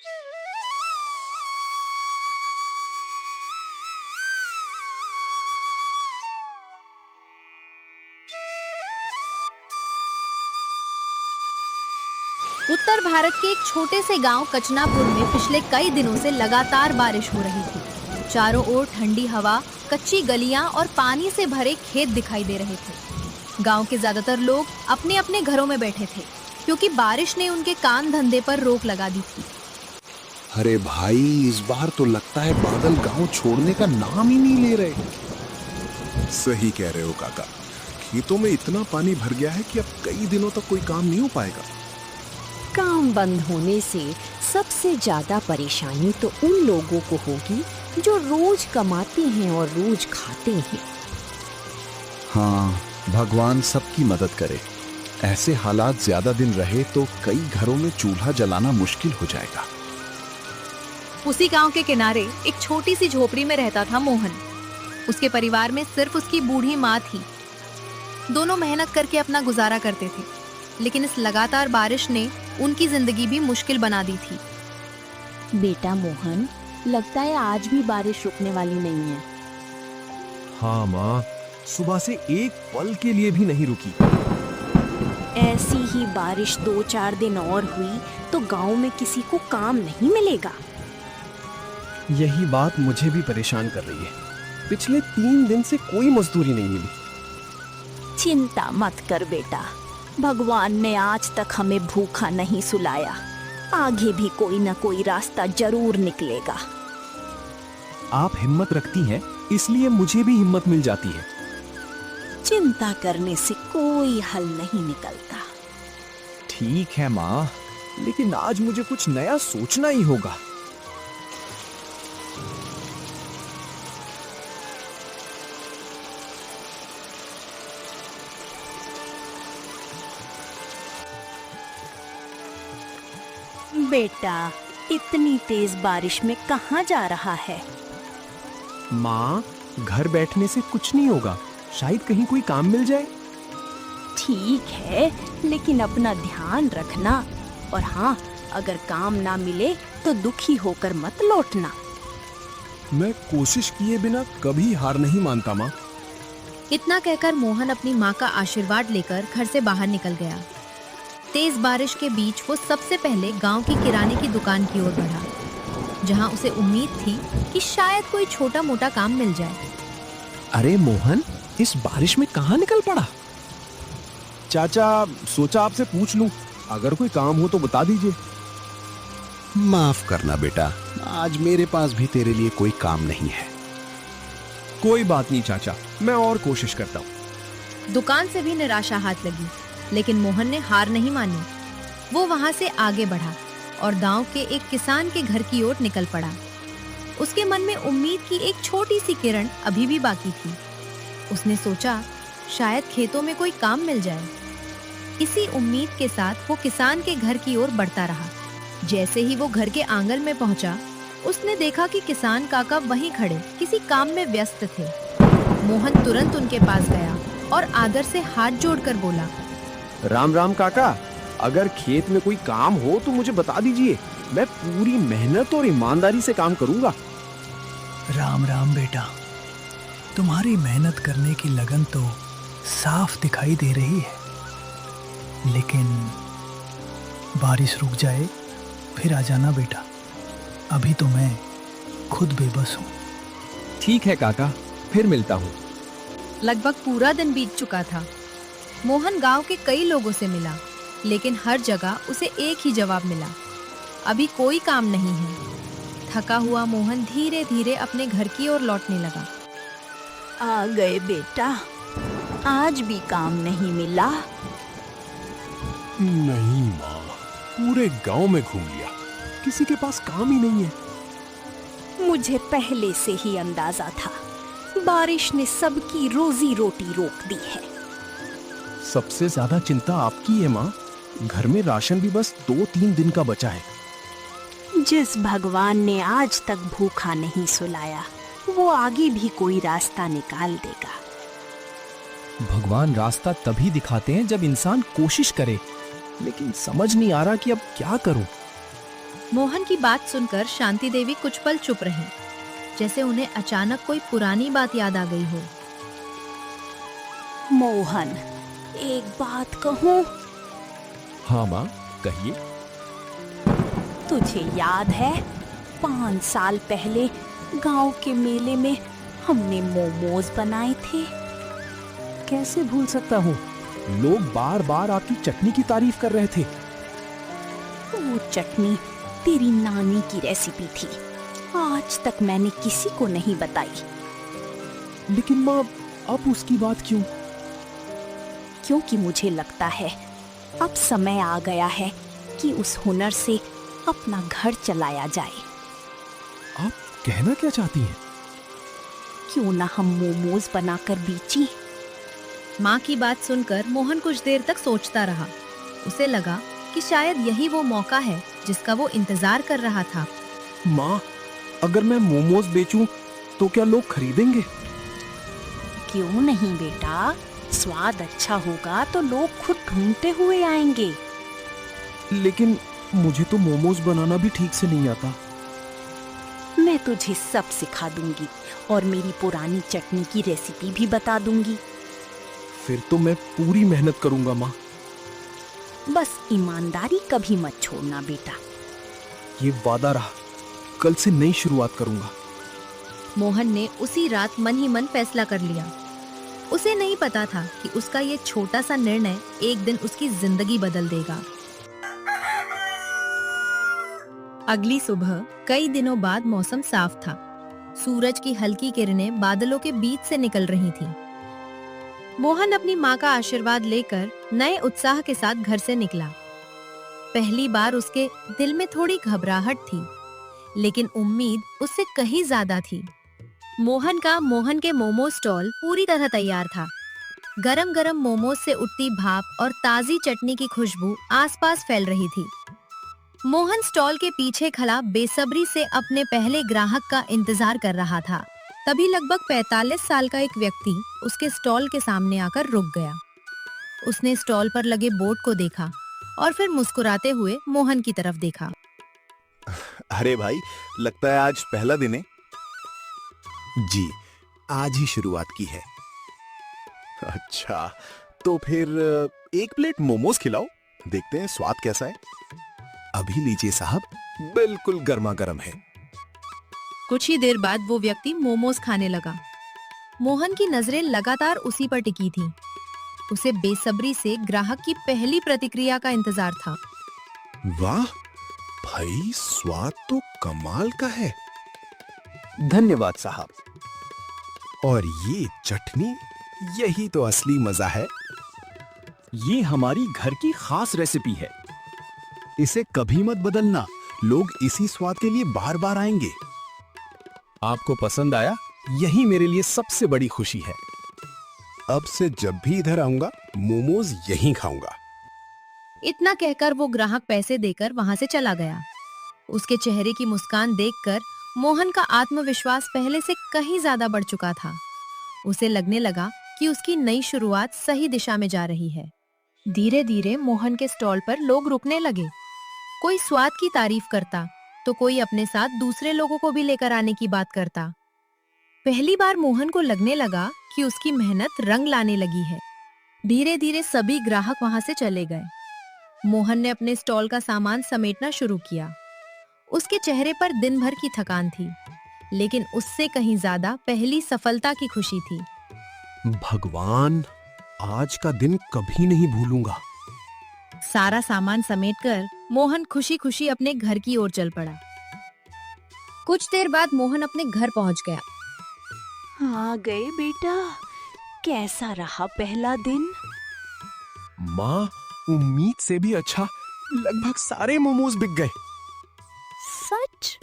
उत्तर भारत के एक छोटे से गांव कचनापुर में पिछले कई दिनों से लगातार बारिश हो रही थी। चारों ओर ठंडी हवा, कच्ची गलियां और पानी से भरे खेत दिखाई दे रहे थे। गांव के ज्यादातर लोग अपने अपने घरों में बैठे थे क्योंकि बारिश ने उनके काम धंधे पर रोक लगा दी थी। अरे भाई, इस बार तो लगता है बादल गांव छोड़ने का नाम ही नहीं ले रहे। सही कह रहे हो काका, खेतों में इतना पानी भर गया है कि अब कई दिनों तक कोई काम नहीं हो पाएगा। काम बंद होने से सबसे ज्यादा परेशानी तो उन लोगों को होगी जो रोज कमाते हैं और रोज खाते हैं। हाँ, भगवान सबकी मदद करे। ऐसे हालात ज्यादा दिन रहे तो कई घरों में चूल्हा जलाना मुश्किल हो जाएगा। उसी गांव के किनारे एक छोटी सी झोपड़ी में रहता था मोहन। उसके परिवार में सिर्फ उसकी बूढ़ी माँ थी। दोनों मेहनत करके अपना गुजारा करते थे, लेकिन इस लगातार बारिश ने उनकी जिंदगी भी मुश्किल बना दी थी। बेटा मोहन, लगता है आज भी बारिश रुकने वाली नहीं है। हाँ माँ, सुबह से एक पल के लिए भी नहीं रुकी। ऐसी ही बारिश 2-4 दिन और हुई तो गांव में किसी को काम नहीं मिलेगा। यही बात मुझे भी परेशान कर रही है। पिछले 3 दिन से कोई मजदूरी नहीं मिली। चिंता मत कर बेटा, भगवान ने आज तक हमें भूखा नहीं सुलाया। आगे भी कोई न कोई रास्ता जरूर निकलेगा। आप हिम्मत रखती हैं, इसलिए मुझे भी हिम्मत मिल जाती है। चिंता करने से कोई हल नहीं निकलता। ठीक है माँ, लेकिन आज मुझे कुछ नया सोचना ही होगा। बेटा, इतनी तेज बारिश में कहाँ जा रहा है? माँ, घर बैठने से कुछ नहीं होगा। शायद कहीं कोई काम मिल जाए। ठीक है, लेकिन अपना ध्यान रखना। और हाँ, अगर काम ना मिले तो दुखी होकर मत लौटना। मैं कोशिश किए बिना कभी हार नहीं मानता माँ। इतना कहकर मोहन अपनी माँ का आशीर्वाद लेकर घर से बाहर निकल गया। तेज बारिश के बीच वो सबसे पहले गांव की किराने की दुकान की ओर बढ़ा, जहां उसे उम्मीद थी कि शायद कोई छोटा मोटा काम मिल जाए। अरे मोहन, इस बारिश में कहाँ निकल पड़ा? चाचा, सोचा आपसे पूछ लूं, अगर कोई काम हो तो बता दीजिए। माफ करना बेटा, आज मेरे पास भी तेरे लिए कोई काम नहीं है। कोई बात नहीं चाचा, मैं और कोशिश करता हूँ। दुकान से भी निराशा हाथ लगी, लेकिन मोहन ने हार नहीं मानी। वो वहां से आगे बढ़ा और गांव के एक किसान के घर की ओर निकल पड़ा। उसके मन में उम्मीद की एक छोटी सी किरण अभी भी बाकी थी। उसने सोचा शायद खेतों में कोई काम मिल जाए। इसी उम्मीद के साथ वो किसान के घर की ओर बढ़ता रहा। जैसे ही वो घर के आंगन में पहुंचा, उसने देखा कि किसान काका वहीं खड़े किसी काम में व्यस्त थे। मोहन तुरंत उनके पास गया और आदर से हाथ जोड़कर बोला, राम राम काका, अगर खेत में कोई काम हो तो मुझे बता दीजिए। मैं पूरी मेहनत और ईमानदारी से काम करूंगा। राम राम बेटा, तुम्हारी मेहनत करने की लगन तो साफ दिखाई दे रही है, लेकिन बारिश रुक जाए फिर आ जाना बेटा। अभी तो मैं खुद बेबस हूँ। ठीक है काका, फिर मिलता हूँ। लगभग पूरा दिन बीत चुका था। मोहन गांव के कई लोगों से मिला, लेकिन हर जगह उसे एक ही जवाब मिला, अभी कोई काम नहीं है। थका हुआ मोहन धीरे धीरे अपने घर की ओर लौटने लगा। आ गए बेटा, आज भी काम नहीं मिला? नहीं माँ, पूरे गांव में घूम लिया, किसी के पास काम ही नहीं है। मुझे पहले से ही अंदाजा था, बारिश ने सबकी रोजी रोटी रोक दी है। सबसे ज्यादा चिंता आपकी है माँ। घर में राशन भी बस 2-3 दिन का बचा है। जिस भगवान ने आज तक भूखा नहीं सुलाया, वो आगे भी कोई रास्ता निकाल देगा। भगवान रास्ता तभी दिखाते हैं जब इंसान कोशिश करे, लेकिन समझ नहीं आ रहा कि अब क्या करूं। मोहन की बात सुनकर शांति देवी कुछ पल चुप रहीं, जैसे उन्हें अचानक कोई पुरानी बात याद आ गई हो। मोहन, एक बात कहूँ? हाँ माँ, कहिए। तुझे याद है 5 साल पहले गांव के मेले में हमने मोमोज बनाए थे? कैसे भूल सकता हूँ, लोग बार बार आपकी चटनी की तारीफ कर रहे थे। वो चटनी तेरी नानी की रेसिपी थी, आज तक मैंने किसी को नहीं बताई। लेकिन माँ, अब उसकी बात क्यों? क्योंकि मुझे लगता है अब समय आ गया है कि उस हुनर से अपना घर चलाया जाए। आप कहना क्या चाहती हैं? क्यों ना हम मोमोज बनाकर बेचें? माँ की बात सुनकर मोहन कुछ देर तक सोचता रहा। उसे लगा कि शायद यही वो मौका है जिसका वो इंतजार कर रहा था। माँ, अगर मैं मोमोज बेचूं तो क्या लोग खरीदेंगे? क्यों नहीं बेटा, स्वाद अच्छा होगा तो लोग खुद ढूंढते हुए आएंगे। लेकिन मुझे तो मोमोज बनाना भी ठीक से नहीं आता। मैं तुझे सब सिखा दूंगी और मेरी पुरानी चटनी की रेसिपी भी बता दूंगी। फिर तो मैं पूरी मेहनत करूंगा माँ। बस ईमानदारी कभी मत छोड़ना बेटा। ये वादा रहा, कल से नई शुरुआत करूंगा। मोहन ने उसी रात मन ही मन फैसला कर लिया। उसे नहीं पता था कि उसका ये छोटा सा निर्णय एक दिन उसकी जिंदगी बदल देगा। अगली सुबह कई दिनों बाद मौसम साफ था। सूरज की हल्की किरणें बादलों के बीच से निकल रही थीं। मोहन अपनी माँ का आशीर्वाद लेकर नए उत्साह के साथ घर से निकला। पहली बार उसके दिल में थोड़ी घबराहट थी, लेकिन उम्मीद उससे कहीं ज्यादा थी। मोहन के मोमोज स्टॉल पूरी तरह तैयार था। गरम गरम मोमोज से उठती भाप और ताजी चटनी की खुशबू आसपास फैल रही थी। मोहन स्टॉल के पीछे खड़ा बेसब्री से अपने पहले ग्राहक का इंतजार कर रहा था। तभी लगभग 45 साल का एक व्यक्ति उसके स्टॉल के सामने आकर रुक गया। उसने स्टॉल पर लगे बोर्ड को देखा और फिर मुस्कुराते हुए मोहन की तरफ देखा। अरे भाई, लगता है आज पहला दिन है। जी, आज ही शुरुआत की है। अच्छा, तो फिर एक प्लेट मोमोज खिलाओ, देखते हैं स्वाद कैसा है। अभी लीजिए साहब, बिल्कुल गर्मा गर्म है। कुछ ही देर बाद वो व्यक्ति मोमोज खाने लगा। मोहन की नजरें लगातार उसी पर टिकी थीं। उसे बेसब्री से ग्राहक की पहली प्रतिक्रिया का इंतजार था। वाह भाई, स्वाद तो कमाल का है। धन्यवाद साहब। और ये चटनी, यही तो असली मजा है। ये हमारी घर की खास रेसिपी है। इसे कभी मत बदलना, लोग इसी स्वाद के लिए बार बार आएंगे। आपको पसंद आया, यही मेरे लिए सबसे बड़ी खुशी है। अब से जब भी इधर आऊंगा, मोमोज यहीं खाऊंगा। इतना कहकर वो ग्राहक पैसे देकर वहां से चला गया। उसके चेहरे की मुस्कान देखकर मोहन का आत्मविश्वास पहले से कहीं ज्यादा बढ़ चुका था। उसे लगने लगा कि उसकी नई शुरुआत सही दिशा में जा रही है। धीरे धीरे मोहन के स्टॉल पर लोग रुकने लगे। कोई स्वाद की तारीफ करता तो कोई अपने साथ दूसरे लोगों को भी लेकर आने की बात करता। पहली बार मोहन को लगने लगा कि उसकी मेहनत रंग लाने लगी है। धीरे धीरे सभी ग्राहक वहां से चले गए। मोहन ने अपने स्टॉल का सामान समेटना शुरू किया। उसके चेहरे पर दिन भर की थकान थी, लेकिन उससे कहीं ज्यादा पहली सफलता की खुशी थी। भगवान, आज का दिन कभी नहीं भूलूंगा। सारा सामान समेटकर मोहन खुशी खुशी अपने घर की ओर चल पड़ा। कुछ देर बाद मोहन अपने घर पहुंच गया। आ गए बेटा, कैसा रहा पहला दिन? माँ, उम्मीद से भी अच्छा, लगभग सारे मोमोज बिक गए। सच?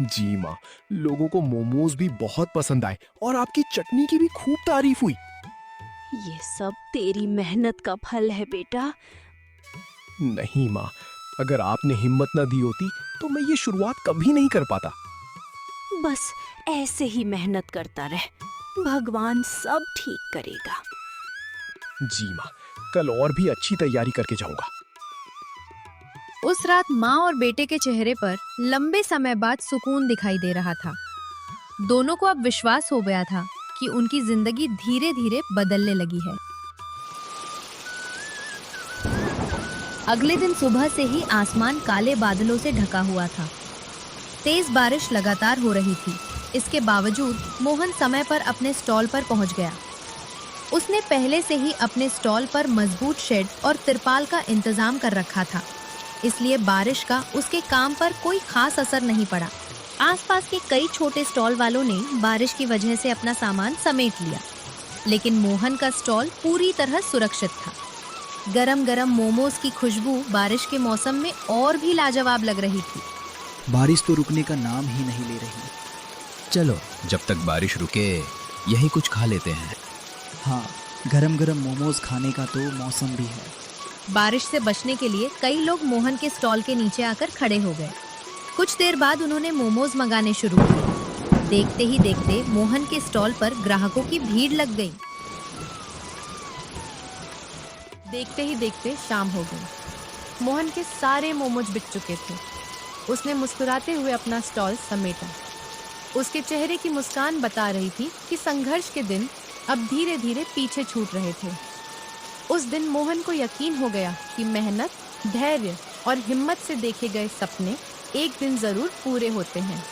जी माँ, लोगों को मोमोज भी बहुत पसंद आए और आपकी चटनी की भी खूब तारीफ हुई। ये सब तेरी मेहनत का फल है बेटा। नहीं माँ, अगर आपने हिम्मत न दी होती तो मैं ये शुरुआत कभी नहीं कर पाता। बस ऐसे ही मेहनत करता रह, भगवान सब ठीक करेगा। जी माँ, कल और भी अच्छी तैयारी करके जाऊंगा। उस रात माँ और बेटे के चेहरे पर लंबे समय बाद सुकून दिखाई दे रहा था। दोनों को अब विश्वास हो गया था कि उनकी जिंदगी धीरे धीरे बदलने लगी है। अगले दिन सुबह से ही आसमान काले बादलों से ढका हुआ था। तेज बारिश लगातार हो रही थी। इसके बावजूद मोहन समय पर अपने स्टॉल पर पहुंच गया। उसने पहले से ही अपने स्टॉल पर मजबूत शेड और तिरपाल का इंतजाम कर रखा था, इसलिए बारिश का उसके काम पर कोई खास असर नहीं पड़ा। आसपास के कई छोटे स्टॉल वालों ने बारिश की वजह से अपना सामान समेट लिया, लेकिन मोहन का स्टॉल पूरी तरह सुरक्षित था। गरम गरम मोमोज की खुशबू बारिश के मौसम में और भी लाजवाब लग रही थी। बारिश तो रुकने का नाम ही नहीं ले रही। चलो जब तक बारिश रुके यही कुछ खा लेते हैं। हाँ, गरम गरम मोमोज खाने का तो मौसम भी है। बारिश से बचने के लिए कई लोग मोहन के स्टॉल के नीचे आकर खड़े हो गए। कुछ देर बाद उन्होंने मोमोज मंगाने शुरू किए। देखते ही देखते मोहन के स्टॉल पर ग्राहकों की भीड़ लग गई। देखते ही देखते शाम हो गई। मोहन के सारे मोमोज बिक चुके थे। उसने मुस्कुराते हुए अपना स्टॉल समेटा। उसके चेहरे की मुस्कान बता रही थी कि संघर्ष के दिन अब धीरे धीरे पीछे छूट रहे थे। उस दिन मोहन को यकीन हो गया कि मेहनत, धैर्य और हिम्मत से देखे गए सपने एक दिन जरूर पूरे होते हैं।